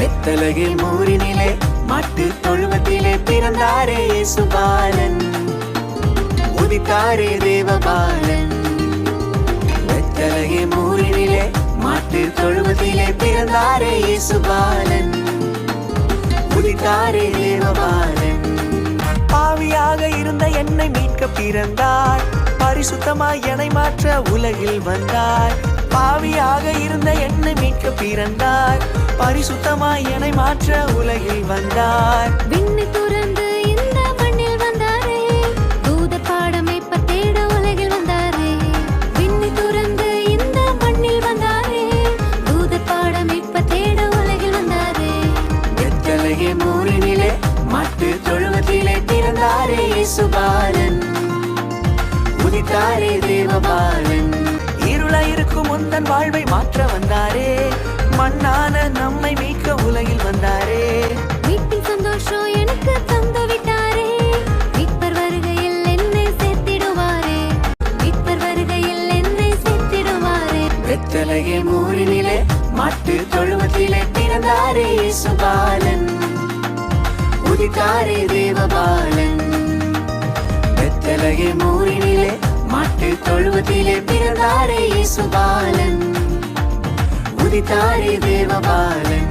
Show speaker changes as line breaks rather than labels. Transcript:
வெத்தலகை மூரினிலே மாட்டு தொழுவத்திலே பிறந்தாரே இயேசுபாலன், உதித்தாரே தேவபாலன். வெத்தலகை மூரினிலே மாட்டு தொழுவத்திலே பிறந்தாரே இயேசுபாலன், உதித்தாரே தேவபாலன். பாவியாக இருந்த என்னை மீட்க பிறந்தார், பரிசுத்தமாய் என்னை மாற்ற உலகில் வந்தார். பாவியாக இருந்த என்னை மீட்க பிறந்தார், பரிசுத்தமாய் என்னை மாற்ற உலகில் வந்தார்.
விண்ணை துறந்து இந்த மண்ணில் வந்தாரே, தூதர் பாடமைப்ப தேட உலகில் வந்தாரே. விண்ணை துறந்து இந்த மண்ணில் வந்தாரே, தூதர் பாடமைப்ப தேட உலகில் வந்தாரே.
வெத்தலகை மூரினிலே மாட்டு தொழுவத்திலே பிறந்தாரே இயேசுபாலன், உதித்தாரே தேவபாலன். இருளாயிருக்கும் உந்தன் வாழ்வை மாற்ற வந்தாரே, மண்ணான நம்மை மீட்க உலகில் வந்தாரே.
மீட்பின் சந்தோஷம் எனக்கு தந்து விட்டாரே, மீட்பர் வருகையில் என்னை சேர்த்திடுவாரே, மீட்பர் வருகையில் என்னை சேர்த்திடுவாரே.
வெத்தலகை மூரினிலே மாட்டு தொழுவத்திலே பிறந்தாரே இயேசுபாலன், உதித்தாரே தேவபாலன். வெத்தலகை மூரினிலே மாட்டு தொழுவத்திலே பிறந்தாரே இயேசுபாலன், உதித்தாரே தேவபாலன்.